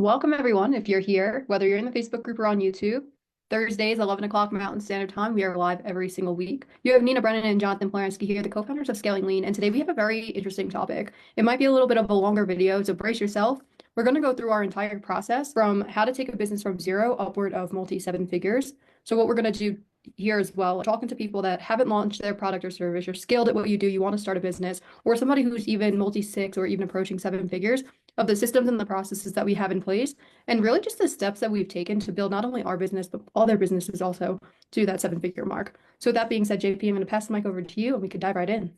Welcome, everyone. If you're here, whether you're in the Facebook group or on YouTube, Thursdays, 11 o'clock Mountain Standard Time, we are live every single week. You have Nina Brennan and Jonathan Ploransky here, the co-founders of Scaling Lean, and today we have a very interesting topic. It might be a little bit of a longer video, so brace yourself. We're going to go through our entire process from how to take a business from zero upward of multi-seven figures. So what we're going to do here as well, talking to people that haven't launched their product or service, you're skilled at what you do, you want to start a business, or somebody who's even multi-six or even approaching seven figures, of the systems and the processes that we have in place, and really just the steps that we've taken to build not only our business, but all their businesses also to that seven-figure mark. So with that being said, JP, I'm going to pass the mic over to you and we could dive right in.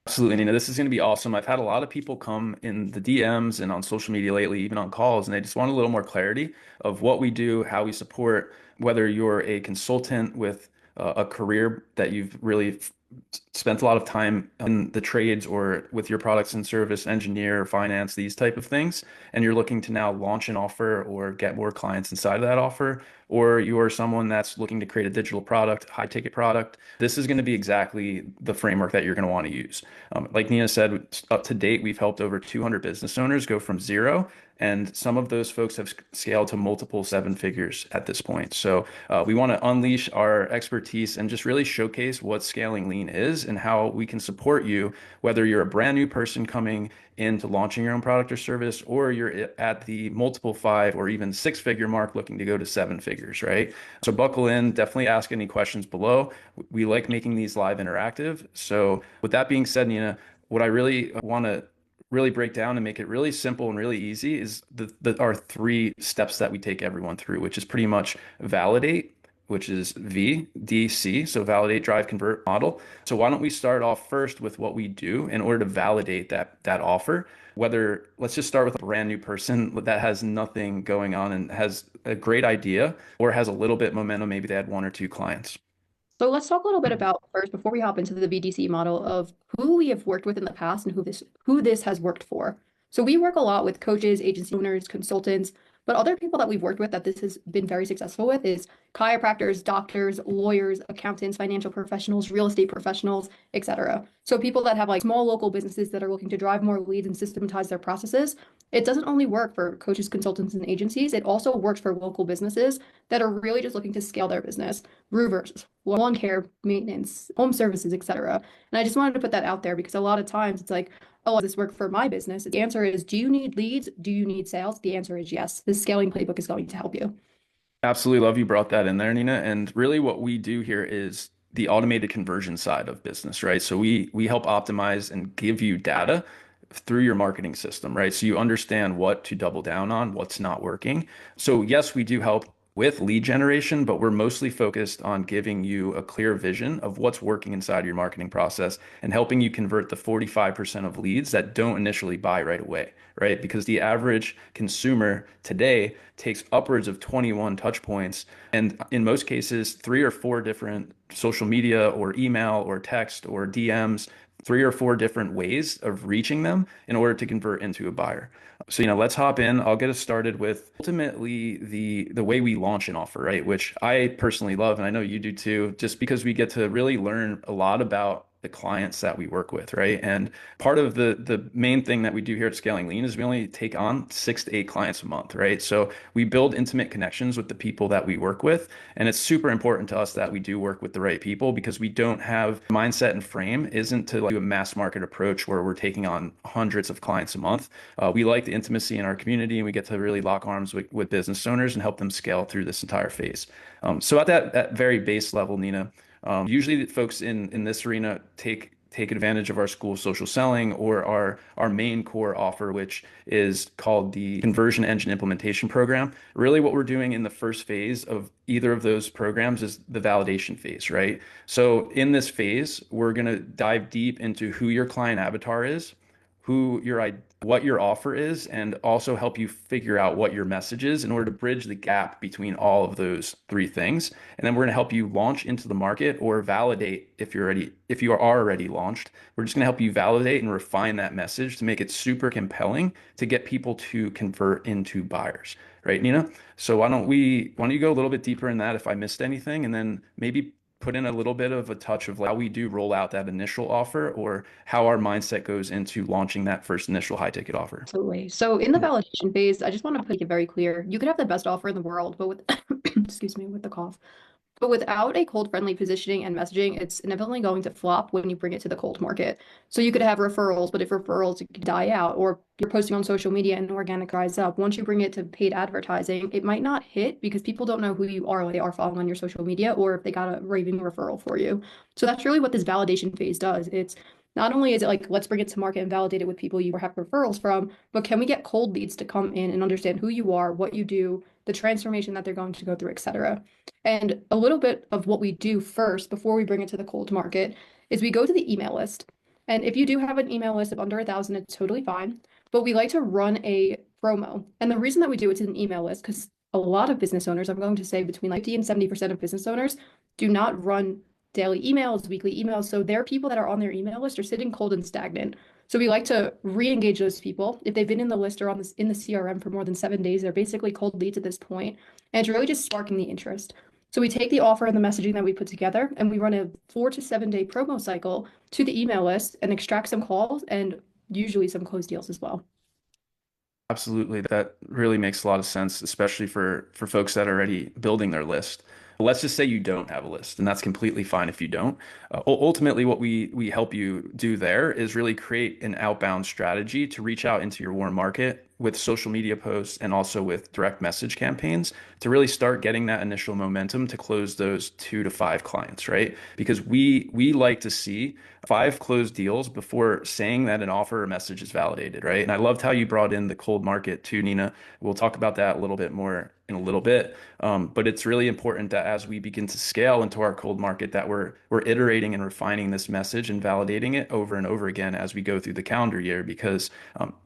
Absolutely, Nina. This is going to be awesome. I've had a lot of people come in the DMs and on social media lately, even on calls, and they just want a little more clarity of what we do, how we support, whether you're a consultant with a career that you've really spent a lot of time in the trades or with your products and service, engineer, finance, these type of things, and you're looking to now launch an offer or get more clients inside of that offer, or you're someone that's looking to create a digital product, high ticket product. This is going to be exactly the framework that you're going to want to use. Like Nina said, up to date, we've helped over 200 business owners go from zero, and some of those folks have scaled to multiple seven figures at this point. So we want to unleash our expertise and just really showcase what scaling lean is and how we can support you, whether you're a brand new person coming into launching your own product or service, or you're at the multiple five or even six-figure mark looking to go to seven figures, right? So buckle in, definitely ask any questions below. We like making these live interactive. So with that being said, Nina, what I really want to really break down and make it really simple and really easy is our three steps that we take everyone through, which is pretty much validate, which is VDC, so validate, drive, convert model. So why don't we start off first with what we do in order to validate that offer? Whether let's just start with a brand new person that has nothing going on and has a great idea or has a little bit momentum, maybe they had one or two clients. So let's talk a little bit about first, before we hop into the BDC model, of who we have worked with in the past and who this has worked for. So we work a lot with coaches, agency owners, consultants, but other people that we've worked with that this has been very successful with is chiropractors, doctors, lawyers, accountants, financial professionals, real estate professionals, etc. So people that have like small local businesses that are looking to drive more leads and systematize their processes. It doesn't only work for coaches, consultants, and agencies. It also works for local businesses that are really just looking to scale their business. Roofers, lawn care, maintenance, home services, etc. And I just wanted to put that out there because a lot of times it's like, oh, does this work for my business? The answer is, do you need leads? Do you need sales? The answer is yes. This scaling playbook is going to help you. Absolutely love you brought that in there, Nina. And really what we do here is the automated conversion side of business, right? So we help optimize and give you data through your marketing system, right? So you understand what to double down on, what's not working. So yes, we do help with lead generation, but we're mostly focused on giving you a clear vision of what's working inside your marketing process and helping you convert the 45% of leads that don't initially buy right away, right? Because the average consumer today takes upwards of 21 touch points, and in most cases, three or four different social media or email or text or DMs, three or four different ways of reaching them in order to convert into a buyer. So, let's hop in. I'll get us started with ultimately the way we launch an offer, right? Which I personally love, and I know you do too, just because we get to really learn a lot about the clients that we work with, right? And part of the main thing that we do here at Scaling Lean is we only take on 6 to 8 clients a month, right? So we build intimate connections with the people that we work with, and it's super important to us that we do work with the right people because we don't have mindset and frame isn't to like do a mass market approach where we're taking on hundreds of clients a month. We like the intimacy in our community, and we get to really lock arms with business owners and help them scale through this entire phase. So at that very base level, Nina. Usually folks in this arena take advantage of our school of social selling or our main core offer, which is called the Conversion Engine Implementation Program. Really what we're doing in the first phase of either of those programs is the validation phase, right? So in this phase, we're going to dive deep into who your client avatar is, what your offer is, and also help you figure out what your message is in order to bridge the gap between all of those three things. And then we're going to help you launch into the market or validate if you are already launched. We're just going to help you validate and refine that message to make it super compelling to get people to convert into buyers. Right, Nina? So why don't you go a little bit deeper in that if I missed anything, and then maybe put in a little bit of a touch of like how we do roll out that initial offer or how our mindset goes into launching that first initial high ticket offer? Absolutely. So in the Yeah. validation phase, I just want to make it very clear. You could have the best offer in the world, but with excuse me, with the cough. But without a cold friendly positioning and messaging, it's inevitably going to flop when you bring it to the cold market. So you could have referrals, but if referrals die out or you're posting on social media and organic dries up, once you bring it to paid advertising, it might not hit because people don't know who you are when they are following on your social media or if they got a raving referral for you. So that's really what this validation phase does. It's not only is it like, let's bring it to market and validate it with people you have referrals from, but can we get cold leads to come in and understand who you are, what you do, the transformation that they're going to go through, etc. And a little bit of what we do first before we bring it to the cold market is we go to the email list. And if you do have an email list of under 1,000, it's totally fine. But we like to run a promo. And the reason that we do it to an email list, because a lot of business owners, I'm going to say between like 50 and 70% of business owners do not run daily emails, weekly emails. So their people that are on their email list are sitting cold and stagnant. So we like to re-engage those people. If they've been in the list or on this in the CRM for more than 7 days, they're basically cold leads at this point. And it's really just sparking the interest. So we take the offer and the messaging that we put together and we run a 4 to 7 day promo cycle to the email list and extract some calls and usually some closed deals as well. Absolutely. That really makes a lot of sense, especially for folks that are already building their list. Let's just say you don't have a list, and that's completely fine if you don't. Ultimately, what we help you do there is really create an outbound strategy to reach out into your warm market with social media posts and also with direct message campaigns to really start getting that initial momentum to close those 2 to 5 clients, right? Because we like to see 5 closed deals before saying that an offer or message is validated, right? And I loved how you brought in the cold market too, Nina. We'll talk about that a little bit more in a little bit. But it's really important that as we begin to scale into our cold market, that we're iterating and refining this message and validating it over and over again as we go through the calendar year. Because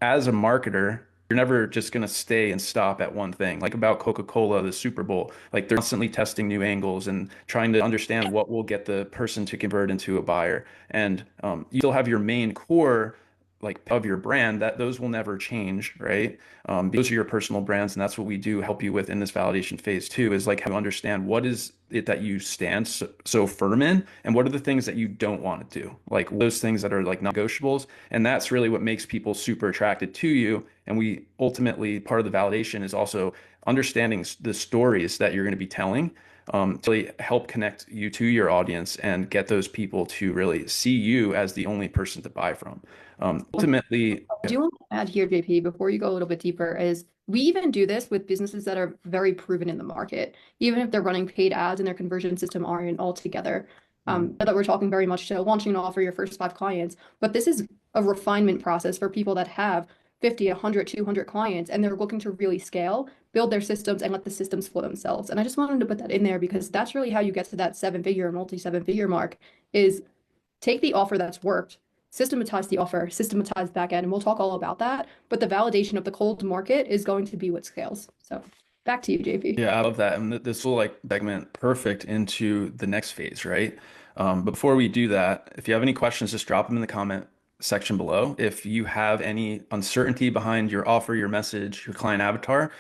as a marketer, you're never just going to stay and stop at one thing. Like about Coca-Cola, the Super Bowl, like they're constantly testing new angles and trying to understand what will get the person to convert into a buyer. And you still have your main core like of your brand that those will never change, right? Those are your personal brands, and that's what we do help you with in this validation phase too, is like how to understand what is it that you stand so firm in, and what are the things that you don't want to do, like those things that are like non-negotiables. And that's really what makes people super attracted to you. And we ultimately, part of the validation is also understanding the stories that you're going to be telling to really help connect you to your audience and get those people to really see you as the only person to buy from. Ultimately, I do want to add here, JP, before you go a little bit deeper, is we even do this with businesses that are very proven in the market, even if they're running paid ads and their conversion system aren't all together. That we're talking very much to launching an offer your first 5 clients, but this is a refinement process for people that have 50, 100, 200 clients, and they're looking to really scale, build their systems, and let the systems flow themselves. And I just wanted to put that in there because that's really how you get to that 7 figure, multi 7 figure mark is take the offer that's worked, systematize the offer, systematize back end, and we'll talk all about that. But the validation of the cold market is going to be what scales. So back to you, JP. yeah, I love that. And this will like segment perfect into the next phase, right? But before we do that, if you have any questions, just drop them in the comment section below. If you have any uncertainty behind your offer, your message, your client avatar,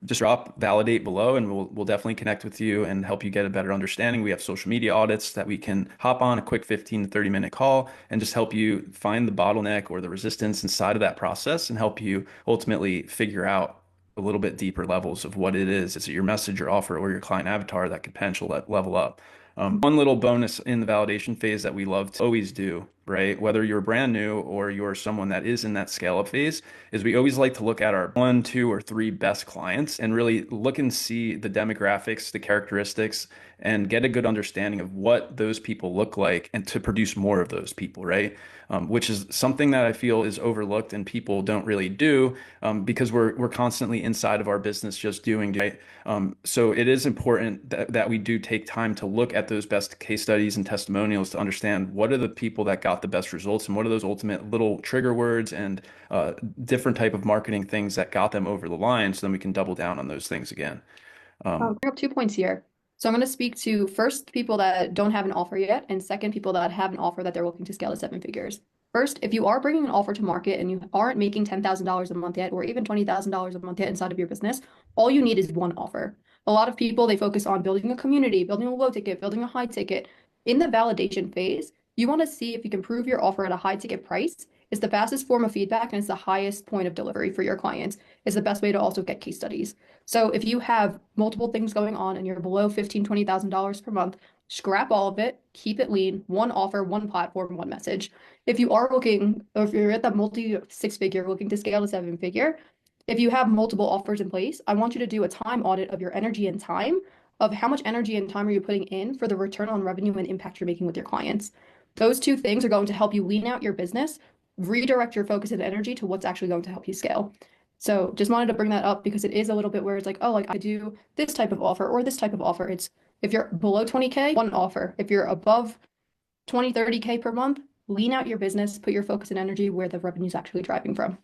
just drop validate below and we'll definitely connect with you and help you get a better understanding. We have social media audits that we can hop on a quick 15 to 30-minute call and just help you find the bottleneck or the resistance inside of that process and help you ultimately figure out a little bit deeper levels of what it is. Is it your message, your offer, or your client avatar that could potential level up? One little bonus in the validation phase that we love to always do, right? Whether you're brand new or you're someone that is in that scale up phase, is we always like to look at our 1, 2, or 3 best clients and really look and see the demographics, the characteristics, and get a good understanding of what those people look like and to produce more of those people, right? Which is something that I feel is overlooked and people don't really do because we're constantly inside of our business just doing, right? So it is important that we do take time to look at those best case studies and testimonials to understand what are the people that got the best results and what are those ultimate little trigger words and different type of marketing things that got them over the line, so then we can double down on those things again. Bring up 2 points here. So I'm going to speak to first people that don't have an offer yet, and second people that have an offer that they're looking to scale to 7 figures. First, if you are bringing an offer to market and you aren't making $10,000 a month yet, or even $20,000 a month yet inside of your business, all you need is one offer. A lot of people, they focus on building a community, building a low ticket, building a high ticket. In the validation phase, you want to see if you can prove your offer at a high ticket price. It's the fastest form of feedback and it's the highest point of delivery for your clients. It's the best way to also get case studies. So if you have multiple things going on and you're below $15,000, $20,000 per month, scrap all of it, keep it lean, one offer, one platform, one message. If you are looking, or if you're at that multi six figure, looking to scale to seven figure, if you have multiple offers in place, I want you to do a time audit of your energy and time, of how much energy and time are you putting in for the return on revenue and impact you're making with your clients. Those two things are going to help you lean out your business, redirect your focus and energy to what's actually going to help you scale. So just wanted to bring that up because it is a little bit where it's like, oh, like I do this type of offer or this type of offer. It's if you're below 20K, one offer. If you're above 20, 30K per month, lean out your business, put your focus and energy where the revenue is actually driving from.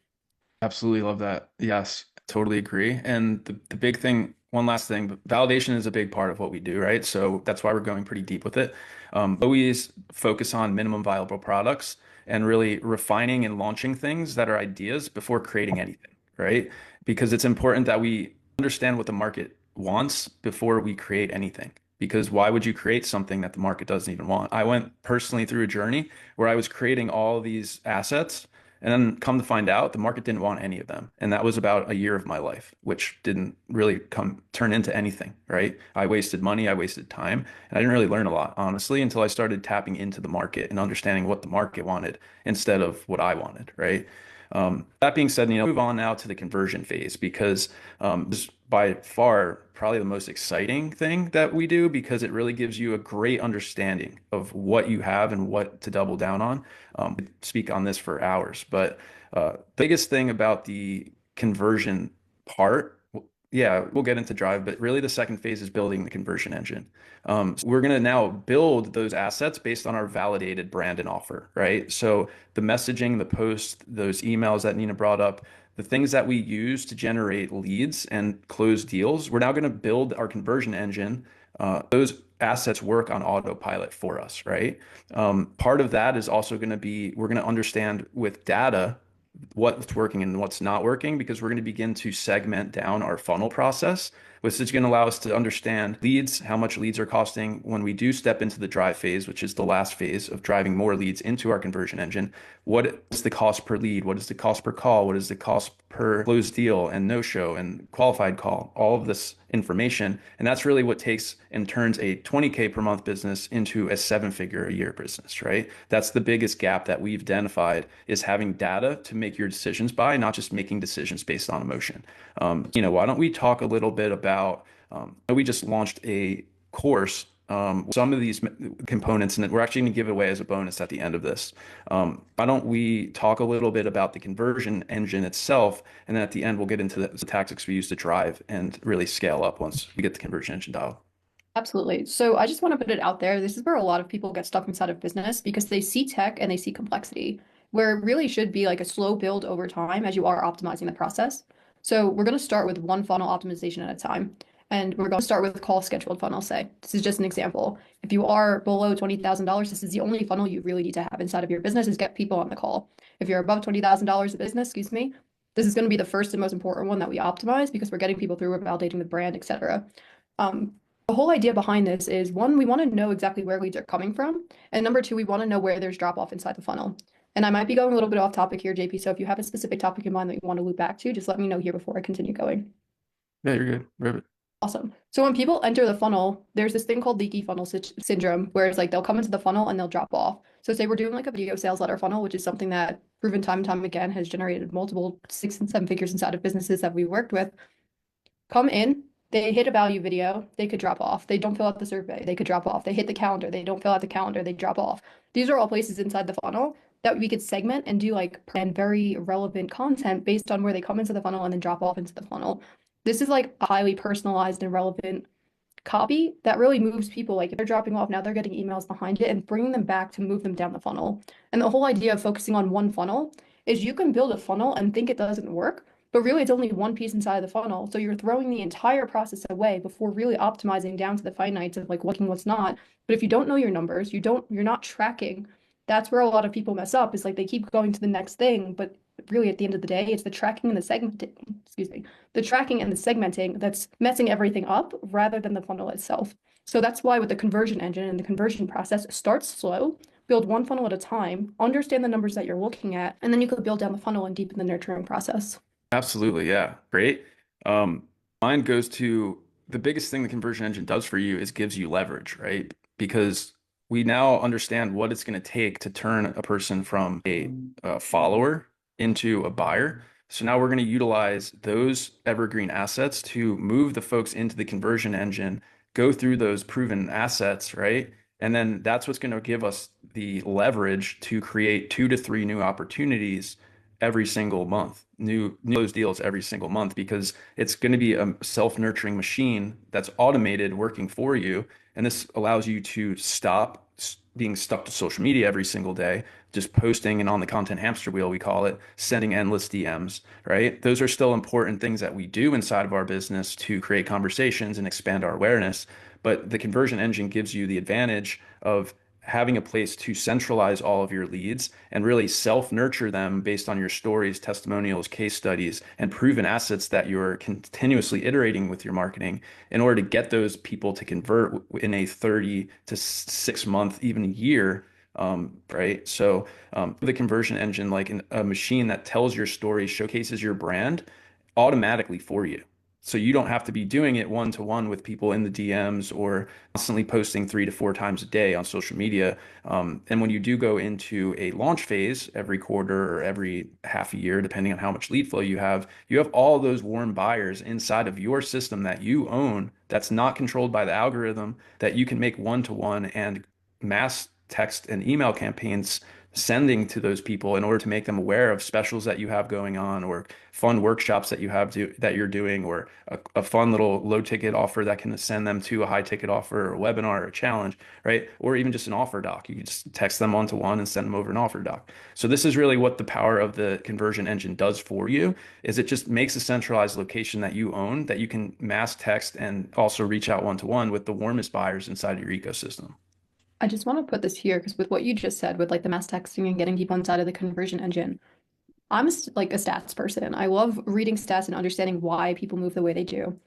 Absolutely love that. Yes, totally agree. And the big thing, one last thing, but validation is a big part of what we do, right? So that's why we're going pretty deep with it. Always focus on minimum viable products and really refining and launching things that are ideas before creating anything, right? Because it's important that we understand what the market wants before we create anything. Because why would you create something that the market doesn't even want? I went personally through a journey where I was creating all these assets and then come to find out, the market didn't want any of them. And that was about a year of my life, which didn't really turn into anything, right? I wasted money, I wasted time, and I didn't really learn a lot, honestly, until I started tapping into the market and understanding what the market wanted instead of what I wanted, right? That being said, move on now to the conversion phase because this is by far probably the most exciting thing that we do because it really gives you a great understanding of what you have and what to double down on. Could speak on this for hours, but the biggest thing about the conversion part, yeah, we'll get into drive, but really the second phase is building the conversion engine. So we're going to now build those assets based on our validated brand and offer, right? So the messaging, the post, those emails that Nina brought up, the things that we use to generate leads and close deals, we're now going to build our conversion engine. Those assets work on autopilot for us, right? Part of that is also going to be we're going to understand with data what's working and what's not working because we're going to begin to segment down our funnel process, which is going to allow us to understand leads, how much leads are costing when we do step into the drive phase, which is the last phase of driving more leads into our conversion engine. What is the cost per lead? What is the cost per call? What is the cost per closed deal and no show and qualified call? All of this information. And that's really what takes and turns a 20K per month business into a seven-figure a year business, right? That's the biggest gap that we've identified is having data to make your decisions by, not just making decisions based on emotion. Why don't we talk a little bit about, we just launched a course, some of these components, and we're actually going to give it away as a bonus at the end of this. Why don't we talk a little bit about the conversion engine itself, and then at the end, we'll get into the tactics we use to drive and really scale up once we get the conversion engine dialed. Absolutely. So I just want to put it out there. This is where a lot of people get stuck inside of business because they see tech and they see complexity, where it really should be like a slow build over time as you are optimizing the process. So we're going to start with one funnel optimization at a time. And we're going to start with call scheduled funnel, say. This is just an example. If you are below $20,000, this is the only funnel you really need to have inside of your business is get people on the call. If you're above $20,000 of business, excuse me, this is going to be the first and most important one that we optimize because we're getting people through, we're validating the brand, etc. The whole idea behind this is one, we want to know exactly where leads are coming from. And number two, we want to know where there's drop off inside the funnel. And I might be going a little bit off topic here, JP. So if you have a specific topic in mind that you want to loop back to, just let me know here before I continue going. Yeah, you're good. Ribbit. Awesome. So when people enter the funnel, there's this thing called leaky funnel syndrome, where it's like they'll come into the funnel and they'll drop off. So say we're doing like a video sales letter funnel, which is something that proven time and time again has generated multiple 6 and 7 figures inside of businesses that we worked with. Come in, they hit a value video, they could drop off. They don't fill out the survey, they could drop off. They hit the calendar, they don't fill out the calendar, they drop off. These are all places inside the funnel that we could segment and do like and very relevant content based on where they come into the funnel and then drop off into the funnel. This is like a highly personalized and relevant copy that really moves people. Like if they're dropping off, now they're getting emails behind it and bringing them back to move them down the funnel. And the whole idea of focusing on one funnel is you can build a funnel and think it doesn't work, but really it's only one piece inside of the funnel. So you're throwing the entire process away before really optimizing down to the finites of like what's not. But if you don't know your numbers, you're not tracking. That's where a lot of people mess up is like they keep going to the next thing, but really at the end of the day, it's the tracking and the segmenting, excuse me, the tracking and the segmenting that's messing everything up rather than the funnel itself. So that's why with the conversion engine and the conversion process, start slow, build one funnel at a time, understand the numbers that you're looking at, and then you could build down the funnel and deepen the nurturing process. Absolutely, yeah. Great. Um, Mine goes to the biggest thing the conversion engine does for you is gives you leverage, right? Because we now understand what it's going to take to turn a person from a follower into a buyer. So now we're going to utilize those evergreen assets to move the folks into the conversion engine, go through those proven assets, right? And then that's what's going to give us the leverage to create 2 to 3 new opportunities every single month, new those deals every single month, because it's going to be a self-nurturing machine that's automated working for you. And this allows you to stop being stuck to social media every single day, just posting and on the content hamster wheel, we call it, sending endless DMs, right? Those are still important things that we do inside of our business to create conversations and expand our awareness. But the conversion engine gives you the advantage of having a place to centralize all of your leads and really self-nurture them based on your stories, testimonials, case studies, and proven assets that you're continuously iterating with your marketing in order to get those people to convert in a 30 to 6 month, even year. Right. So the conversion engine, like a machine that tells your story, showcases your brand automatically for you. So you don't have to be doing it one to one with people in the DMs or constantly posting 3 to 4 times a day on social media. And when you do go into a launch phase every quarter or every half a year, depending on how much lead flow you have all those warm buyers inside of your system that you own, that's not controlled by the algorithm, that you can make one to one and mass text and email campaigns sending to those people in order to make them aware of specials that you have going on or fun workshops that that you're doing or a fun little low ticket offer that can send them to a high ticket offer or a webinar or a challenge, right? Or even just an offer doc. You can just text them one to one and send them over an offer doc. So this is really what the power of the conversion engine does for you is it just makes a centralized location that you own that you can mass text and also reach out one to one with the warmest buyers inside of your ecosystem. I just want to put this here because with what you just said, with like the mass texting and getting people inside of the conversion engine, like a stats person. I love reading stats and understanding why people move the way they do.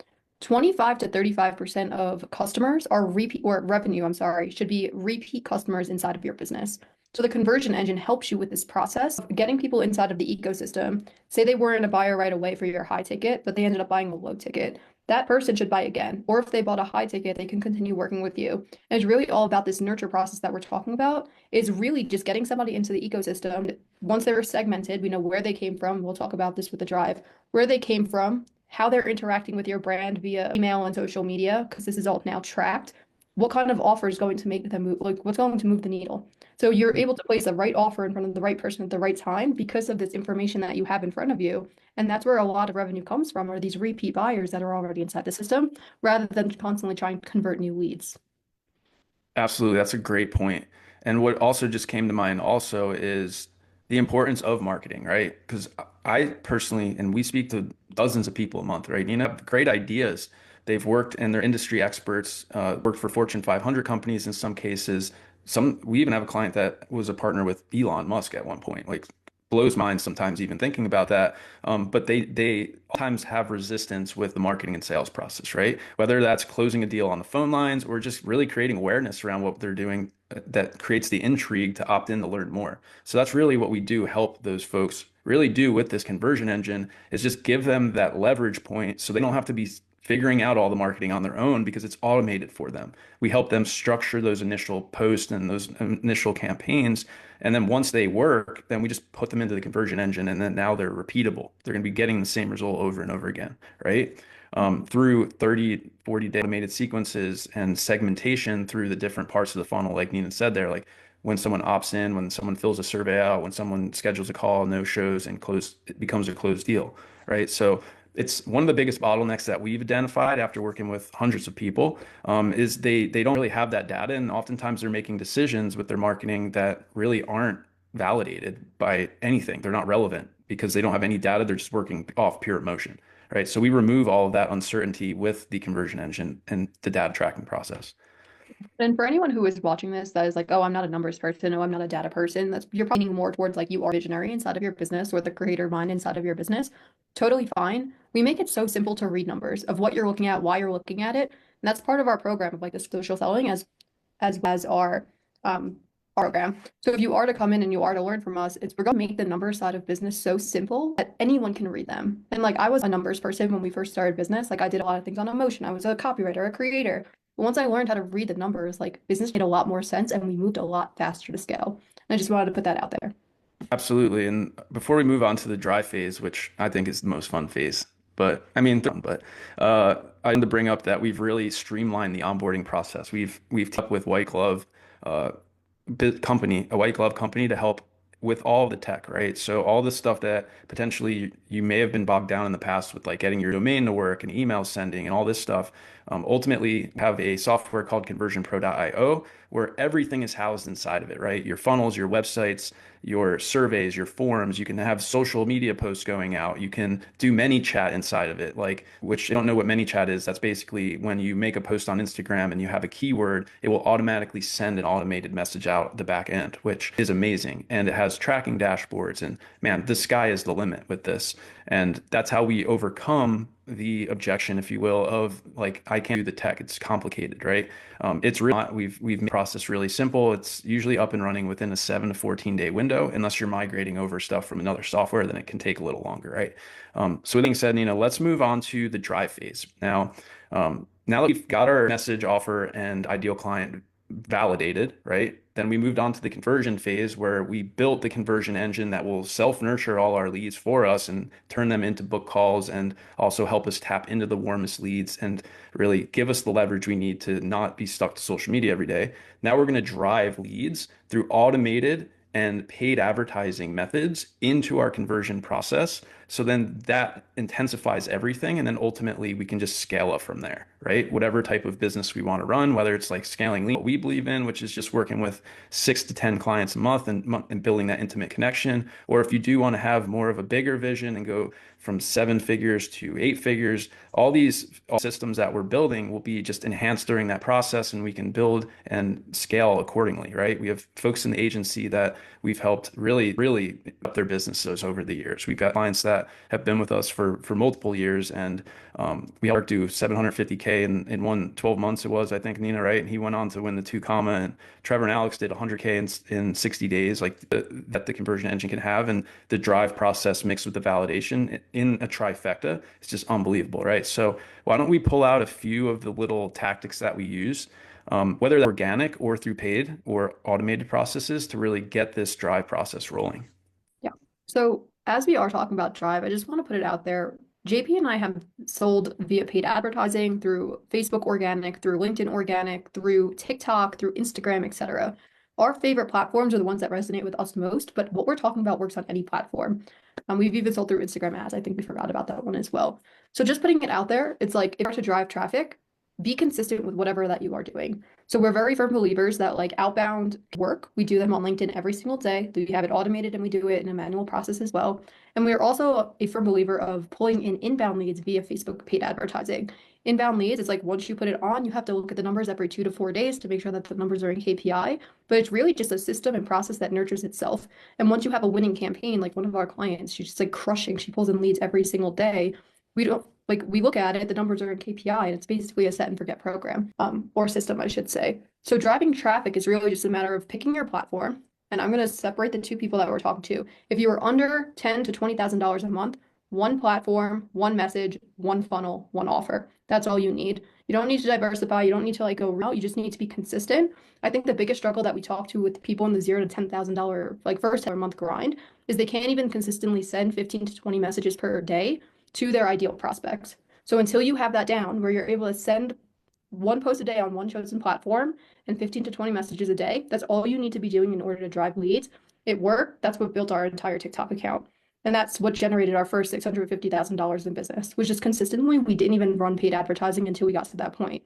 25 to 35% of customers are repeat or revenue, I'm sorry, should be repeat customers inside of your business. So the conversion engine helps you with this process of getting people inside of the ecosystem. Say they weren't a buyer right away for your high ticket, but they ended up buying a low ticket. That person should buy again. Or if they bought a high ticket, they can continue working with you. And it's really all about this nurture process that we're talking about, is really just getting somebody into the ecosystem. Once they're segmented, we know where they came from. We'll talk about this with the drive, where they came from, how they're interacting with your brand via email and social media, because this is all now tracked. What kind of offer is going to make them move, like what's going to move the needle? So you're able to place the right offer in front of the right person at the right time because of this information that you have in front of you. And that's where a lot of revenue comes from, are these repeat buyers that are already inside the system, rather than constantly trying to convert new leads. Absolutely. That's a great point. And what also just came to mind also is the importance of marketing, right? Because I personally, and we speak to dozens of people a month, right? You know, have great ideas. They've worked and they're industry experts, worked for Fortune 500 companies in some cases. We even have a client that was a partner with Elon Musk at one point. Like, blows minds sometimes even thinking about that. But they sometimes have resistance with the marketing and sales process, right? Whether that's closing a deal on the phone lines or just really creating awareness around what they're doing that creates the intrigue to opt in to learn more. So that's really what we do help those folks really do with this conversion engine is just give them that leverage point so they don't have to be figuring out all the marketing on their own because it's automated for them. We help them structure those initial posts and those initial campaigns. And then once they work, then we just put them into the conversion engine and then now they're repeatable. They're going to be getting the same result over and over again, right? Through 30, 40-day automated sequences and segmentation through the different parts of the funnel, like Nina said there, like when someone opts in, when someone fills a survey out, when someone schedules a call, no shows, and it becomes a closed deal, right? So it's one of the biggest bottlenecks that we've identified after working with hundreds of people is they don't really have that data, and oftentimes they're making decisions with their marketing that really aren't validated by anything. They're not relevant because they don't have any data. They're just working off pure emotion, right? So we remove all of that uncertainty with the conversion engine and the data tracking process. And for anyone who is watching this that is like, oh, I'm not a numbers person, oh, I'm not a data person, that's you're probably leaning more towards like you are visionary inside of your business or the creator mind inside of your business. Totally fine. We make it so simple to read numbers of what you're looking at, why you're looking at it. And that's part of our program of like the social selling as our um program. So if you are to come in and you are to learn from us, it's we're gonna make the numbers side of business so simple that anyone can read them. And like I was a numbers person when we first started business. Like I did a lot of things on emotion. I was a copywriter, a creator. But once I learned how to read the numbers, like business made a lot more sense and we moved a lot faster to scale. And I just wanted to put that out there. Absolutely. And before we move on to the dry phase, which I think is the most fun phase, but I mean, I wanted to bring up that we've really streamlined the onboarding process. We've teamed up with uh, a white glove company to help with all the tech, right? So all the stuff that potentially you may have been bogged down in the past with like getting your domain to work and email sending and all this stuff. Ultimately, have a software called conversionpro.io where everything is housed inside of it, right? Your funnels, your websites, your surveys, your forms. You can have social media posts going out. You can do ManyChat inside of it, like which I don't know what ManyChat is. That's basically when you make a post on Instagram and you have a keyword, it will automatically send an automated message out the back end, which is amazing. And it has tracking dashboards. And man, the sky is the limit with this. And that's how we overcome the objection, if you will, of like, I can't do the tech. It's complicated, right? It's really not. We've made the process really simple. It's usually up and running within a 7 to 14 day window, unless you're migrating over stuff from another software, then it can take a little longer, right? So with that being said, let's move on to the drive phase. Now that we've got our message, offer, and ideal client validated, right? Then we moved on to the conversion phase where we built the conversion engine that will self-nurture all our leads for us and turn them into book calls and also help us tap into the warmest leads and really give us the leverage we need to not be stuck to social media every day. Now we're going to drive leads through automated and paid advertising methods into our conversion process. So then that intensifies everything. And then ultimately we can just scale up from there, right? Whatever type of business we want to run, whether it's like scaling lead, what we believe in, which is just working with 6 to 10 clients a month and building that intimate connection. Or if you do want to have more of a bigger vision and go from 7 figures to 8 figures, all these systems that we're building will be just enhanced during that process and we can build and scale accordingly, right? We have folks in the agency that we've helped really up their businesses over the years. We've got clients that have been with us for multiple years and we helped do 750K in 12 months it was, I think, Nina, right? And he went on to win the 2 comma and Trevor and Alex did 100K in 60 days, like that the conversion engine can have. And the drive process mixed with the validation in a trifecta, it's just unbelievable, right? So why don't we pull out a few of the little tactics that we use, whether they're organic or through paid or automated processes to really get this drive process rolling. Yeah. So as we are talking about Drive, I just want to put it out there. JP and I have sold via paid advertising through Facebook organic, through LinkedIn organic, through TikTok, through Instagram, etc. Our favorite platforms are the ones that resonate with us most, but what we're talking about works on any platform. We've even sold through Instagram ads. I think we forgot about that one as well. So just putting it out there, it's like if you're to drive traffic, be consistent with whatever that you are doing. So we're very firm believers that like outbound work, we do them on LinkedIn every single day. We have it automated and we do it in a manual process as well. And we're also a firm believer of pulling in inbound leads via Facebook paid advertising. Inbound leads, it's like once you put it on, you have to look at the numbers every 2 to 4 days to make sure that the numbers are in KPI. But it's really just a system and process that nurtures itself. And once you have a winning campaign, like one of our clients, she's just like crushing, she pulls in leads every single day. We don't like we look at it, the numbers are in KPI, and it's basically a set and forget program, or system, I should say. So driving traffic is really just a matter of picking your platform. And I'm going to separate the two people that we're talking to. If you are under $10,000 to $20,000 a month, one platform, one message, one funnel, one offer. That's all you need. You don't need to diversify. You don't need to like go out. You just need to be consistent. I think the biggest struggle that we talk to with people in the $0 to $10,000 like first ever month grind is they can't even consistently send 15 to 20 messages per day to their ideal prospects. So until you have that down where you're able to send one post a day on one chosen platform and 15 to 20 messages a day, that's all you need to be doing in order to drive leads. It worked. That's what built our entire TikTok account. And that's what generated our first $650,000 in business, which is consistently, we didn't even run paid advertising until we got to that point.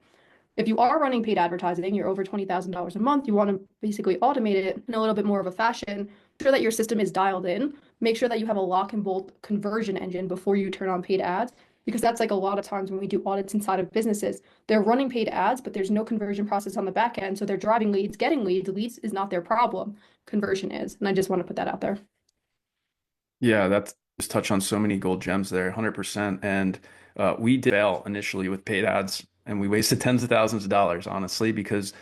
If you are running paid advertising, you're over $20,000 a month, you want to basically automate it in a little bit more of a fashion, make sure that your system is dialed in, make sure that you have a lock and bolt conversion engine before you turn on paid ads. because that's like a lot of times when we do audits inside of businesses, they're running paid ads, but there's no conversion process on the back end. So they're driving leads, getting leads. Leads is not their problem. Conversion is. And I just want to put that out there. Yeah, that's just touch on so many gold gems there, 100%. And we did fail initially with paid ads, and we wasted tens of thousands of dollars, honestly, because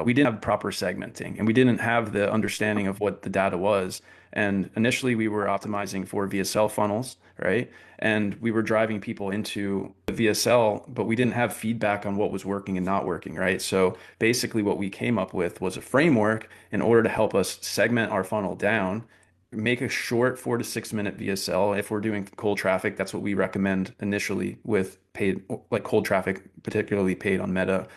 we didn't have proper segmenting and we didn't have the understanding of what the data was. And initially, we were optimizing for VSL funnels, right? And we were driving people into the VSL, but we didn't have feedback on what was working and not working, right? So basically, what we came up with was a framework in order to help us segment our funnel down, make a short 4 to 6 minute VSL. If we're doing cold traffic, that's what we recommend initially with paid, like cold traffic, particularly paid on Meta,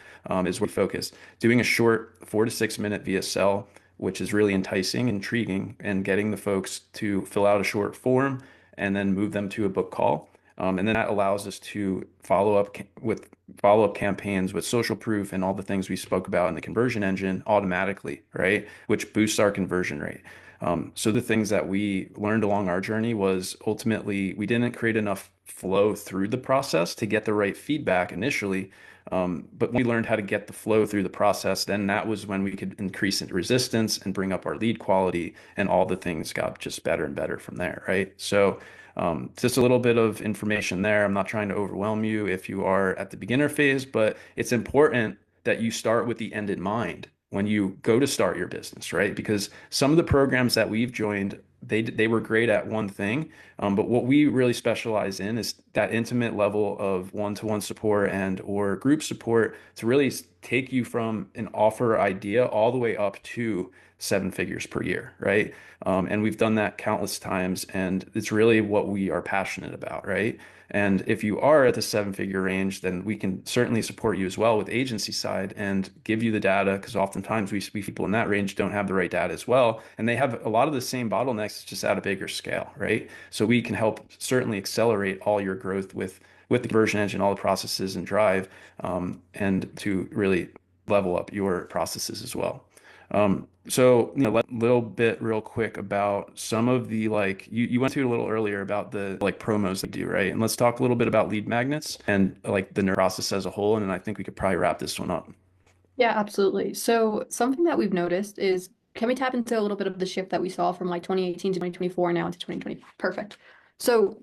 is where we focus. Doing a short 4 to 6 minute VSL, which is really enticing, intriguing, and getting the folks to fill out a short form and then move them to a book call. And then that allows us to with follow-up campaigns with social proof and all the things we spoke about in the conversion engine automatically, right? Which boosts our conversion rate. So the things that we learned along our journey was ultimately we didn't create enough flow through the process to get the right feedback initially. But when we learned how to get the flow through the process, then that was when we could increase in resistance and bring up our lead quality, and all the things got just better and better from there, right? So just a little bit of information there. I'm not trying to overwhelm you if you are at the beginner phase, but it's important that you start with the end in mind when you go to start your business, right? Because some of the programs that we've joined, they were great at one thing, but what we really specialize in is that intimate level of one-to-one support and or group support to really take you from an offer idea all the way up to 7 figures per year, right? And we've done that countless times, and it's really what we are passionate about, right? And if you are at the 7 figure range, then we can certainly support you as well with agency side and give you the data, because oftentimes we people in that range don't have the right data as well. And they have a lot of the same bottlenecks, just at a bigger scale, right? So we can help certainly accelerate all your growth with the conversion engine, all the processes and drive, and to really level up your processes as well. So, little bit real quick about some of the like you went to a little earlier about the like promos they do, right? And let's talk a little bit about lead magnets and like the nerd process as a whole. And then I think we could probably wrap this one up. Yeah, absolutely. So something that we've noticed is, can we tap into a little bit of the shift that we saw from like 2018 to 2024 now into 2020? Perfect. So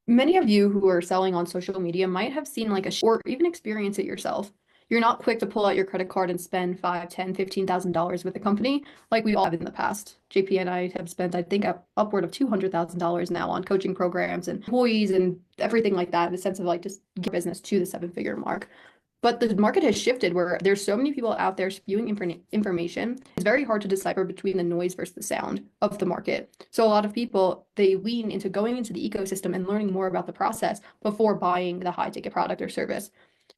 many of you who are selling on social media might have seen like or even experience it yourself. You're not quick to pull out your credit card and spend 5, 10, $15,000 with a company like we all have in the past. JP and I have spent, I think, upward of $200,000 now on coaching programs and employees and everything like that, in the sense of like just get business to the 7 figure mark. But the market has shifted where there's so many people out there spewing information. It's very hard to decipher between the noise versus the sound of the market. So a lot of people, they lean into going into the ecosystem and learning more about the process before buying the high ticket product or service.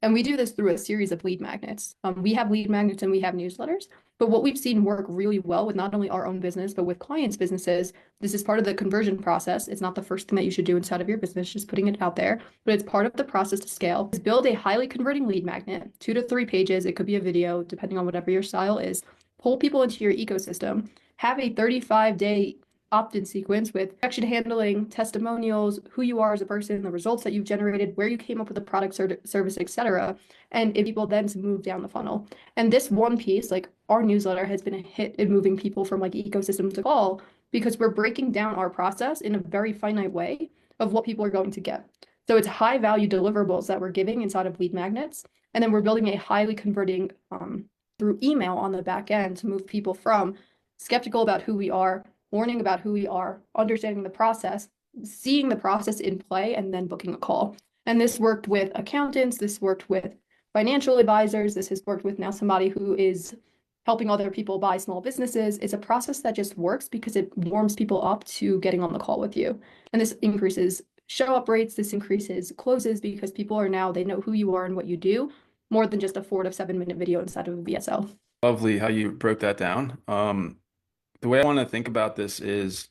And we do this through a series of lead magnets. We have lead magnets and we have newsletters. But what we've seen work really well with not only our own business, but with clients' businesses, this is part of the conversion process. It's not the first thing that you should do inside of your business, just putting it out there, but it's part of the process to scale. Is build a highly converting lead magnet, 2 to 3 pages. It could be a video, depending on whatever your style is. Pull people into your ecosystem. Have a 35-day opt-in sequence with action handling, testimonials, who you are as a person, the results that you've generated, where you came up with the product, service, etc. And if people then to move down the funnel. And this one piece, like our newsletter, has been a hit in moving people from like ecosystem to call, because we're breaking down our process in a very finite way of what people are going to get. So it's high value deliverables that we're giving inside of lead magnets. And then we're building a highly converting through email on the back end to move people from skeptical about who we are, learning about who we are, understanding the process, seeing the process in play, and then booking a call. And this worked with accountants, this worked with financial advisors, this has worked with now somebody who is helping other people buy small businesses. It's a process that just works because it warms people up to getting on the call with you. And this increases show up rates, this increases closes, because people are now, they know who you are and what you do, more than just a 4 to 7 minute video inside of a VSL. Lovely how you broke that down. The way I want to think about this is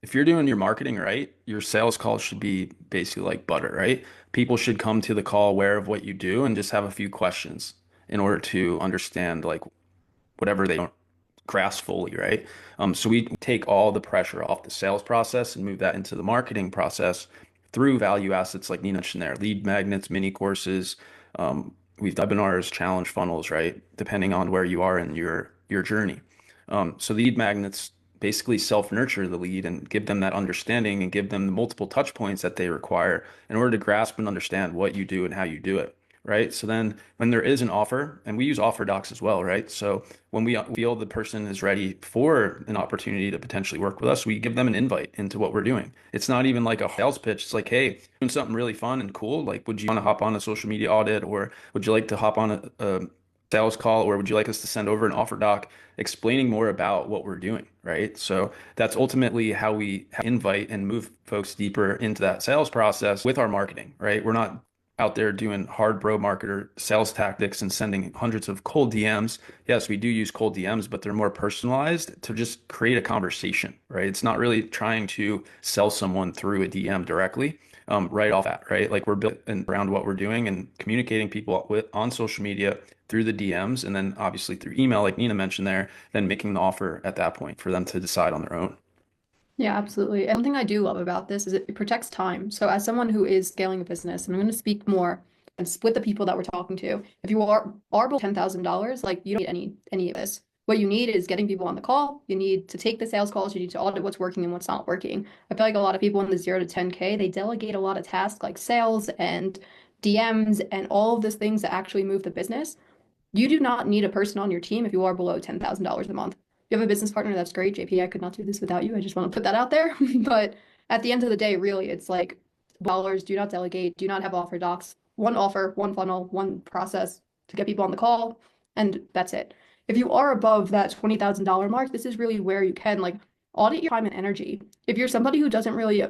if you're doing your marketing right, your sales call should be basically like butter, right? People should come to the call aware of what you do and just have a few questions in order to understand like whatever they don't grasp fully, right? So we take all the pressure off the sales process and move that into the marketing process through value assets like Nina mentioned there, lead magnets, mini courses, we've webinars, challenge funnels, right? Depending on where you are in your journey. So lead magnets basically self-nurture the lead and give them that understanding and give them the multiple touch points that they require in order to grasp and understand what you do and how you do it. Right. So then when there is an offer, and we use offer docs as well, right? So when we feel the person is ready for an opportunity to potentially work with us, we give them an invite into what we're doing. It's not even like a sales pitch. It's like, hey, doing something really fun and cool. Like, would you want to hop on a social media audit, or would you like to hop on a sales call, or would you like us to send over an offer doc explaining more about what we're doing, right? So that's ultimately how we invite and move folks deeper into that sales process with our marketing, right? We're not out there doing hard bro marketer sales tactics and sending hundreds of cold DMs. Yes, we do use cold DMs, but they're more personalized to just create a conversation, right? It's not really trying to sell someone through a DM directly, right off that, right? Like we're built around what we're doing and communicating people with on social media through the DMs, and then obviously through email, like Nina mentioned there, then making the offer at that point for them to decide on their own. Yeah, absolutely. And one thing I do love about this is it protects time. So as someone who is scaling a business, and I'm going to speak more with the people that we're talking to, if you are below $10,000, like you don't need any of this. What you need is getting people on the call. You need to take the sales calls. You need to audit what's working and what's not working. I feel like a lot of people in the 0 to 10K, they delegate a lot of tasks like sales and DMs and all of those things that actually move the business. You do not need a person on your team if you are below $10,000 a month. If you have a business partner, that's great. JP, I could not do this without you. I just want to put that out there. But at the end of the day, really, it's like dollars, do not delegate, do not have offer docs. One offer, one funnel, one process to get people on the call, and that's it. If you are above that $20,000 mark, this is really where you can like audit your time and energy. If you're somebody who doesn't really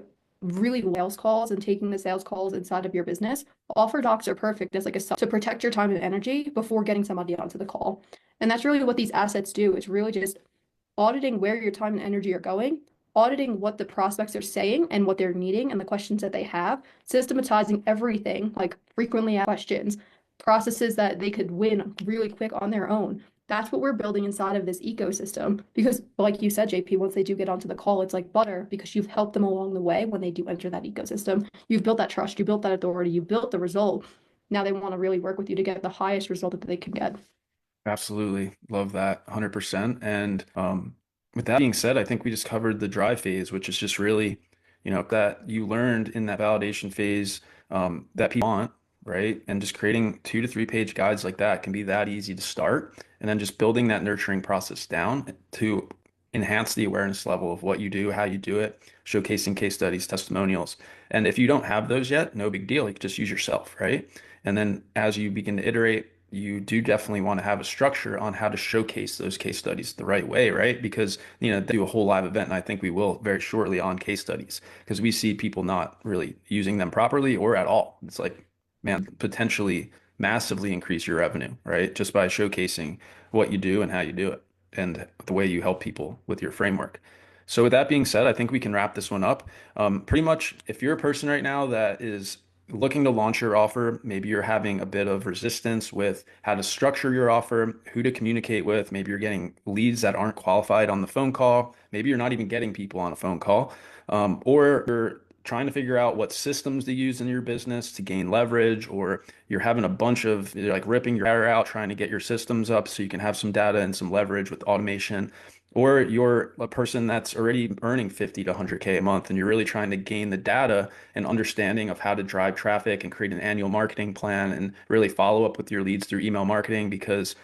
sales calls and taking the sales calls inside of your business, offer docs are perfect as like a to protect your time and energy before getting somebody onto the call. And that's really what these assets do. It's really just auditing where your time and energy are going, auditing what the prospects are saying and what they're needing and the questions that they have, systematizing everything, like frequently asked questions, processes that they could win really quick on their own. That's what we're building inside of this ecosystem. Because, like you said, JP, once they do get onto the call, it's like butter because you've helped them along the way when they do enter that ecosystem. You've built that trust, you built that authority, you built the result. Now they want to really work with you to get the highest result that they can get. Absolutely. Love that 100%. And with that being said, I think we just covered the drive phase, which is just really, that you learned in that validation phase that people want, right? And just creating 2 to 3 page guides like that can be that easy to start. And then just building that nurturing process down to enhance the awareness level of what you do, how you do it, showcasing case studies, testimonials. And if you don't have those yet, no big deal. You can just use yourself, right? And then as you begin to iterate, you do definitely want to have a structure on how to showcase those case studies the right way, right? Because, they do a whole live event, and I think we will very shortly on case studies because we see people not really using them properly or at all. It's like, man, potentially massively increase your revenue, right? Just by showcasing what you do and how you do it and the way you help people with your framework. So with that being said, I think we can wrap this one up. Pretty much, if you're a person right now that is looking to launch your offer, maybe you're having a bit of resistance with how to structure your offer, who to communicate with, maybe you're getting leads that aren't qualified on the phone call, maybe you're not even getting people on a phone call, or you're trying to figure out what systems to use in your business to gain leverage, or you're having a bunch of you're like ripping your hair out trying to get your systems up so you can have some data and some leverage with automation, or you're a person that's already earning 50 to 100K a month and you're really trying to gain the data and understanding of how to drive traffic and create an annual marketing plan and really follow up with your leads through email marketing because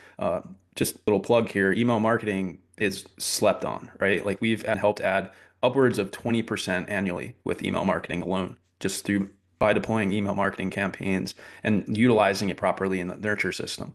just a little plug here, email marketing is slept on, right? Like we've helped add upwards of 20% annually with email marketing alone, just through by deploying email marketing campaigns and utilizing it properly in the nurture system.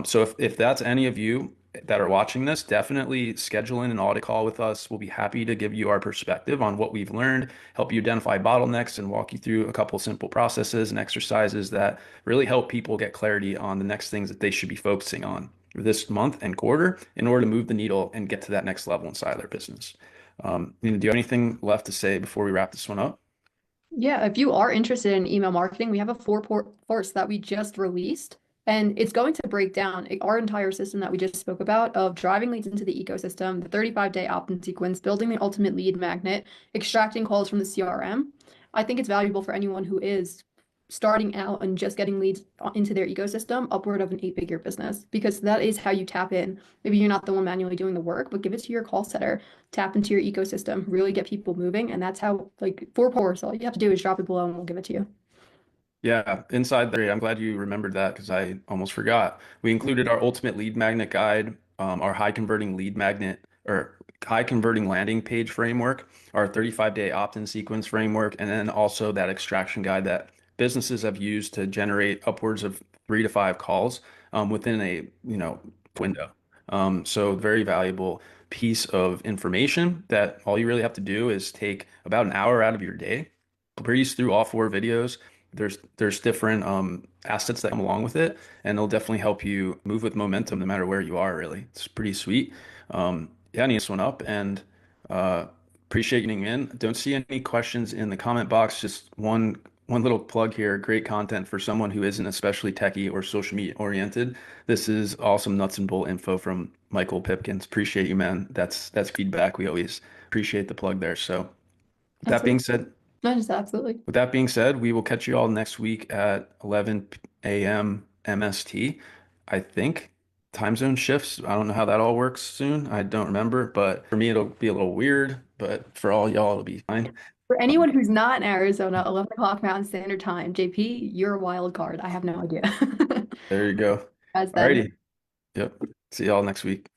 So if that's any of you that are watching this, definitely schedule in an audit call with us. We'll be happy to give you our perspective on what we've learned, help you identify bottlenecks, and walk you through a couple simple processes and exercises that really help people get clarity on the next things that they should be focusing on this month and quarter in order to move the needle and get to that next level inside their business. Do you have anything left to say before we wrap this one up? Yeah, if you are interested in email marketing, we have a course that we just released, and it's going to break down our entire system that we just spoke about of driving leads into the ecosystem, the 35-day opt-in sequence, building the ultimate lead magnet, extracting calls from the CRM. I think it's valuable for anyone who is starting out and just getting leads into their ecosystem upward of an 8-figure business because that is how you tap in. Maybe you're not the one manually doing the work, but give it to your call center, tap into your ecosystem, really get people moving. And that's how, like, for Pulse, all you have to do is drop it below and we'll give it to you. Yeah, inside there, I'm glad you remembered that because I almost forgot. We included our ultimate lead magnet guide, our high converting lead magnet or high converting landing page framework, our 35-day opt-in sequence framework, and then also that extraction guide that businesses have used to generate upwards of 3 to 5 calls within a window. So very valuable piece of information that all you really have to do is take about an hour out of your day, breeze through all 4 videos. There's different assets that come along with it, and it'll definitely help you move with momentum no matter where you are, really. It's pretty sweet. Yeah, I need this one up and uh, appreciate you tuning in. Don't see any questions in the comment box. Just one little plug here. Great content for someone who isn't especially techie or social media oriented. This is awesome nuts and bolt info from Michael Pipkins. Appreciate you, man. That's feedback. We always appreciate the plug there. So with that being Absolutely. said, No, just absolutely. with that being said, we will catch you all next week at 11 a.m. MST. I think time zone shifts. I don't know how that all works soon. I don't remember, but for me, it'll be a little weird, but for all y'all, it'll be fine. For Um, anyone who's not in Arizona, 11 o'clock Mountain Standard Time, JP, you're a wild card. I have no idea. there you go. As then. Alrighty. Yep. See y'all next week.